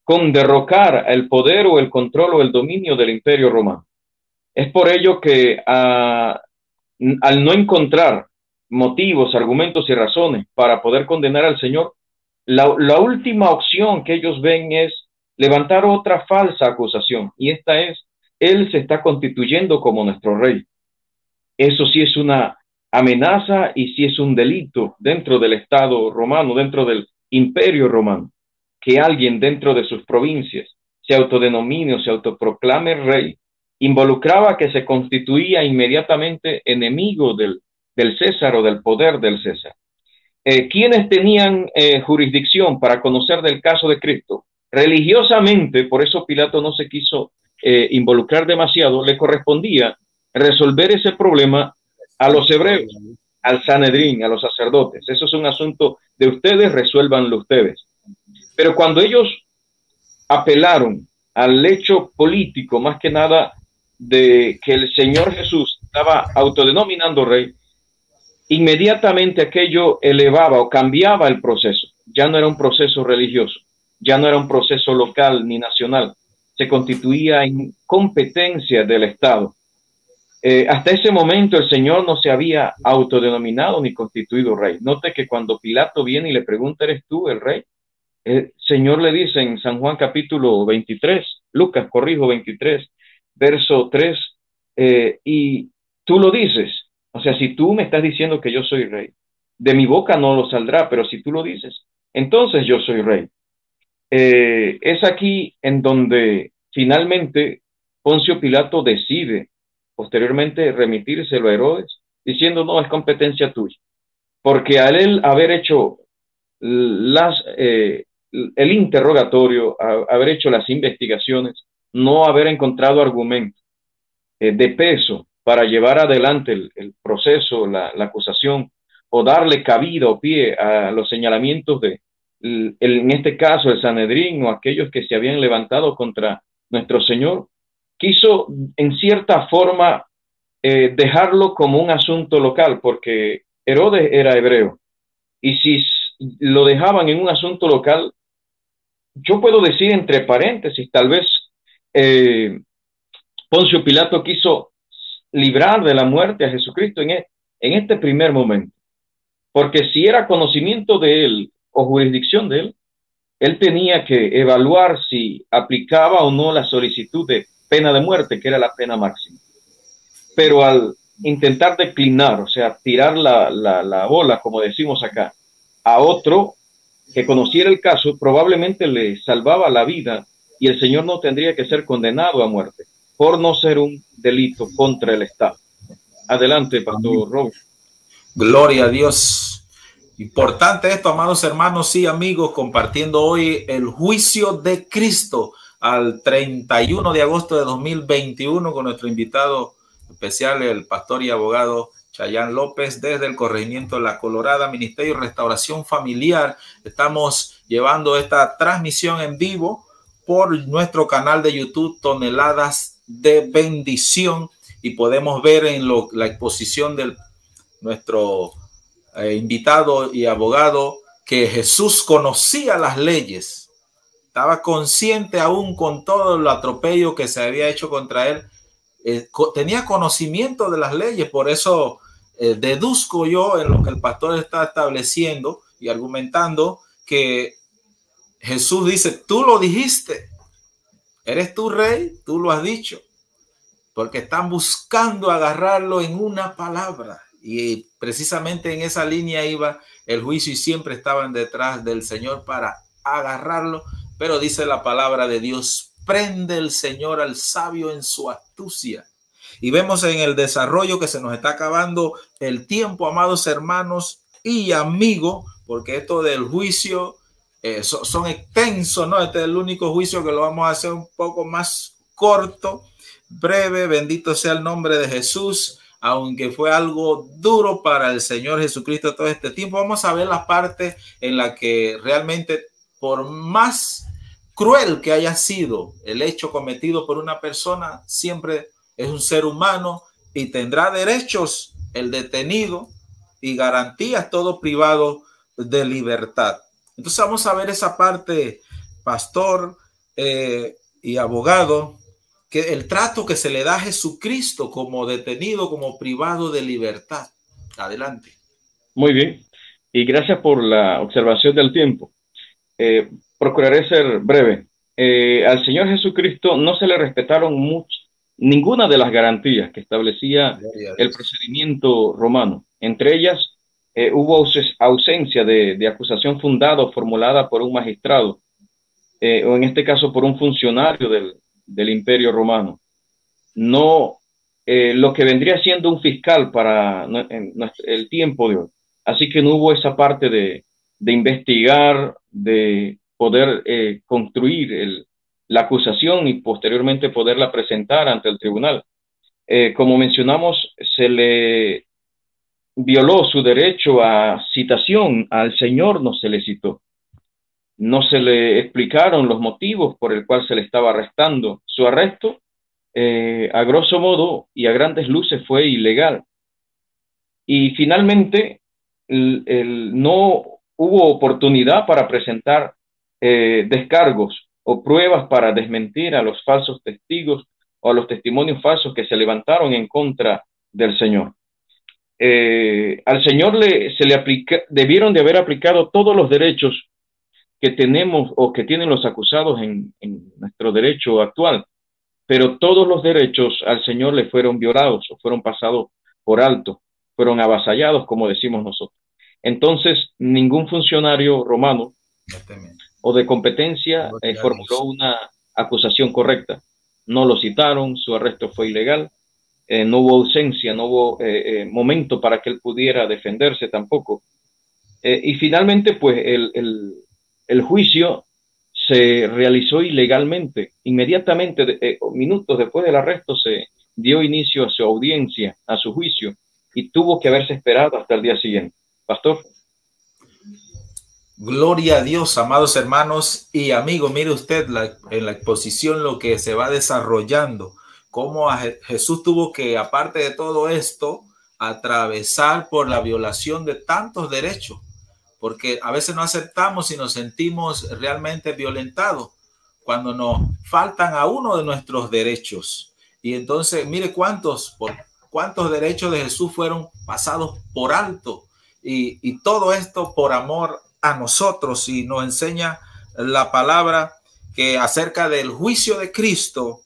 con derrocar el poder o el control o el dominio del Imperio Romano. Es por ello que al no encontrar motivos, argumentos y razones para poder condenar al Señor, la última opción que ellos ven es levantar otra falsa acusación, y esta es: Él se está constituyendo como nuestro rey. Eso sí es una amenaza y sí es un delito dentro del Estado romano, dentro del Imperio Romano, que alguien dentro de sus provincias se autodenomine o se autoproclame rey. Involucraba que se constituía inmediatamente enemigo del César o del poder del César. ¿Quiénes tenían jurisdicción para conocer del caso de Cristo? Religiosamente, por eso Pilato no se quiso involucrar demasiado, le correspondía resolver ese problema a los hebreos, al Sanedrín, a los sacerdotes. Eso es un asunto de ustedes, resuélvanlo ustedes. Pero cuando ellos apelaron al hecho político, más que nada de que el Señor Jesús estaba autodenominando rey, inmediatamente aquello elevaba o cambiaba el proceso. Ya no era un proceso religioso, ya no era un proceso local ni nacional, se constituía en competencia del Estado. Hasta ese momento el Señor no se había autodenominado ni constituido rey. Note que cuando Pilato viene y le pregunta: ¿eres tú el rey? El Señor le dice en San Juan capítulo 23, Lucas, corrijo, 23, verso 3, y tú lo dices. O sea, si tú me estás diciendo que yo soy rey, de mi boca no lo saldrá, pero si tú lo dices, entonces yo soy rey. Es aquí en donde finalmente Poncio Pilato decide posteriormente remitírselo a Herodes, diciendo: no, es competencia tuya, porque al él haber hecho el interrogatorio, haber hecho las investigaciones, no haber encontrado argumentos de peso para llevar adelante el proceso, la acusación, o darle cabida o pie a los señalamientos en este caso, el Sanedrín o aquellos que se habían levantado contra nuestro Señor, quiso en cierta forma dejarlo como un asunto local, porque Herodes era hebreo, y si lo dejaban en un asunto local, yo puedo decir entre paréntesis, tal vez eh, Poncio Pilato quiso librar de la muerte a Jesucristo en este primer momento, porque si era conocimiento de él o jurisdicción de él, él tenía que evaluar si aplicaba o no la solicitud de pena de muerte, que era la pena máxima. Pero al intentar declinar, o sea, tirar la bola, como decimos acá, a otro que conociera el caso, probablemente le salvaba la vida y el Señor no tendría que ser condenado a muerte por no ser un delito contra el Estado. Adelante, Pastor Robert. Gloria a Dios. Importante esto, amados hermanos y amigos, compartiendo hoy el juicio de Cristo al 31 de agosto de 2021 con nuestro invitado especial, el pastor y abogado Chayán López, desde el corregimiento La Colorada, Ministerio de Restauración Familiar. Estamos llevando esta transmisión en vivo por nuestro canal de YouTube, Toneladas de Bendición, y podemos ver en la exposición de nuestro invitado y abogado que Jesús conocía las leyes, estaba consciente aún con todo el atropello que se había hecho contra él, tenía conocimiento de las leyes. Por eso deduzco yo en lo que el pastor está estableciendo y argumentando, que Jesús dice: tú lo dijiste, eres tu rey, tú lo has dicho, porque están buscando agarrarlo en una palabra. Y precisamente en esa línea iba el juicio, y siempre estaban detrás del Señor para agarrarlo. Pero dice la palabra de Dios: prende el Señor al sabio en su astucia. Y vemos en el desarrollo que se nos está acabando el tiempo, amados hermanos y amigos, porque esto del juicio son extensos, ¿no? Este es el único juicio que lo vamos a hacer un poco más corto, breve. Bendito sea el nombre de Jesús. Aunque fue algo duro para el Señor Jesucristo todo este tiempo, vamos a ver la parte en la que realmente, por más cruel que haya sido el hecho cometido por una persona, siempre es un ser humano y tendrá derechos el detenido y garantías todo privado de libertad. Entonces vamos a ver esa parte, pastor, y abogado, que el trato que se le da a Jesucristo como detenido, como privado de libertad. Adelante. Muy bien, y gracias por la observación del tiempo. Procuraré ser breve. Al Señor Jesucristo no se le respetaron ninguna de las garantías que establecía el procedimiento romano. Entre ellas, hubo ausencia de acusación fundada o formulada por un magistrado, o en este caso por un funcionario del Imperio Romano. No lo que vendría siendo un fiscal para el tiempo de hoy. Así que no hubo esa parte de investigar, de poder construir la acusación y posteriormente poderla presentar ante el tribunal. Como mencionamos, se le violó su derecho a citación, al Señor no se le citó. No se le explicaron los motivos por el cual se le estaba arrestando. Su arresto, a grosso modo y a grandes luces, fue ilegal. Y finalmente no hubo oportunidad para presentar descargos o pruebas para desmentir a los falsos testigos o a los testimonios falsos que se levantaron en contra del Señor. Al Señor debieron de haber aplicado todos los derechos que tenemos o que tienen los acusados en nuestro derecho actual, pero todos los derechos al Señor le fueron violados o fueron pasados por alto, fueron avasallados, como decimos nosotros. Entonces, ningún funcionario romano o de competencia formuló una acusación correcta. No lo citaron, su arresto fue ilegal, no hubo ausencia, no hubo momento para que él pudiera defenderse tampoco. Y finalmente, pues, el juicio se realizó ilegalmente. Inmediatamente, minutos después del arresto, se dio inicio a su audiencia, a su juicio, y tuvo que haberse esperado hasta el día siguiente. Pastor. Gloria a Dios, amados hermanos y amigos. Mire usted en la exposición lo que se va desarrollando, cómo Jesús tuvo que, aparte de todo esto, atravesar por la violación de tantos derechos, porque a veces no aceptamos y nos sentimos realmente violentados cuando nos faltan a uno de nuestros derechos. Y entonces, mire cuántos derechos de Jesús fueron pasados por alto, y todo esto por amor a nosotros. Y nos enseña la palabra que acerca del juicio de Cristo,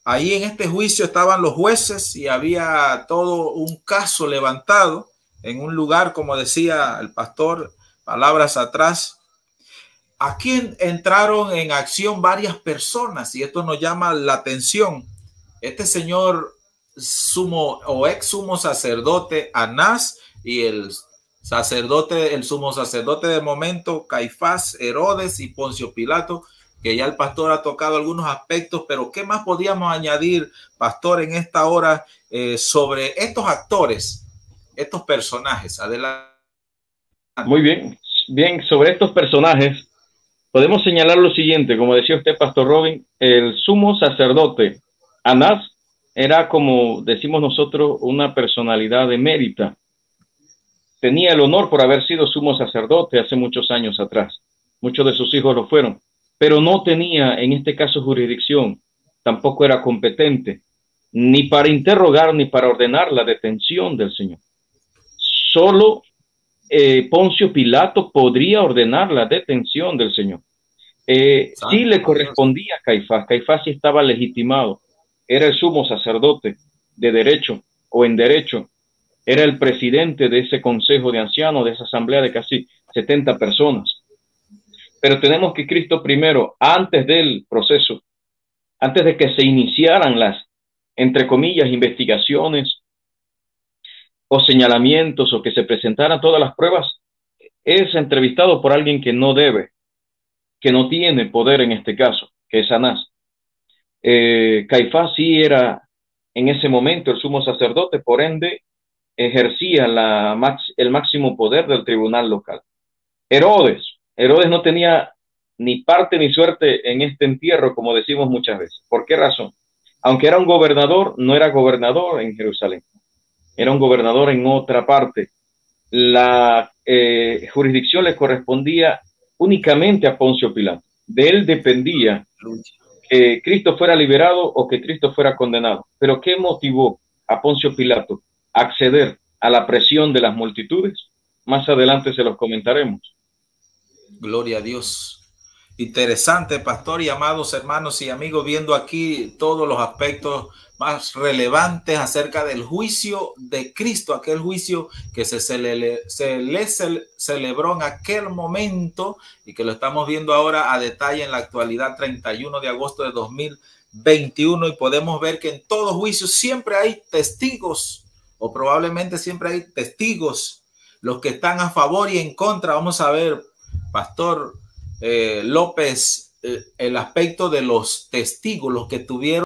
ahí en este juicio estaban los jueces y había todo un caso levantado en un lugar, como decía el pastor palabras atrás. Aquí entraron en acción varias personas y esto nos llama la atención. Este señor sumo o ex sumo sacerdote Anás y el sumo sacerdote de momento Caifás, Herodes y Poncio Pilato, que ya el pastor ha tocado algunos aspectos, pero ¿qué más podíamos añadir, pastor, en esta hora sobre estos actores, estos personajes? Adelante. Muy bien, sobre estos personajes podemos señalar lo siguiente, como decía usted, Pastor Robin, el sumo sacerdote Anás era, como decimos nosotros, una personalidad emérita. Tenía el honor por haber sido sumo sacerdote hace muchos años atrás. Muchos de sus hijos lo fueron, pero no tenía en este caso jurisdicción, tampoco era competente, ni para interrogar ni para ordenar la detención del Señor. Solo Poncio Pilato podría ordenar la detención del Señor. Sí le correspondía a Caifás. Caifás sí estaba legitimado. Era el sumo sacerdote de derecho o en derecho. Era el presidente de ese consejo de ancianos, de esa asamblea de casi 70 personas. Pero tenemos que Cristo primero, antes del proceso, antes de que se iniciaran las, entre comillas, investigaciones o señalamientos o que se presentaran todas las pruebas, es entrevistado por alguien que no debe, que no tiene poder en este caso, que es Anás. Caifás sí era en ese momento el sumo sacerdote, por ende ejercía el máximo poder del tribunal local. Herodes no tenía ni parte ni suerte en este entierro, como decimos muchas veces. ¿Por qué razón? Aunque era un gobernador, no era gobernador en Jerusalén, era un gobernador en otra parte. La jurisdicción le correspondía únicamente a Poncio Pilato. de él dependía que Cristo fuera liberado o que Cristo fuera condenado. Pero ¿qué motivó a Poncio Pilato a acceder a la presión de las multitudes? Más adelante se los comentaremos. Gloria a Dios. Interesante, pastor y amados hermanos y amigos, viendo aquí todos los aspectos más relevantes acerca del juicio de Cristo, aquel juicio que se celebró en aquel momento y que lo estamos viendo ahora a detalle en la actualidad, 31 de agosto de 2021, y podemos ver que en todo juicio siempre hay testigos, o probablemente siempre hay testigos, los que están a favor y en contra. Vamos a ver, pastor López, el aspecto de los testigos, los que tuvieron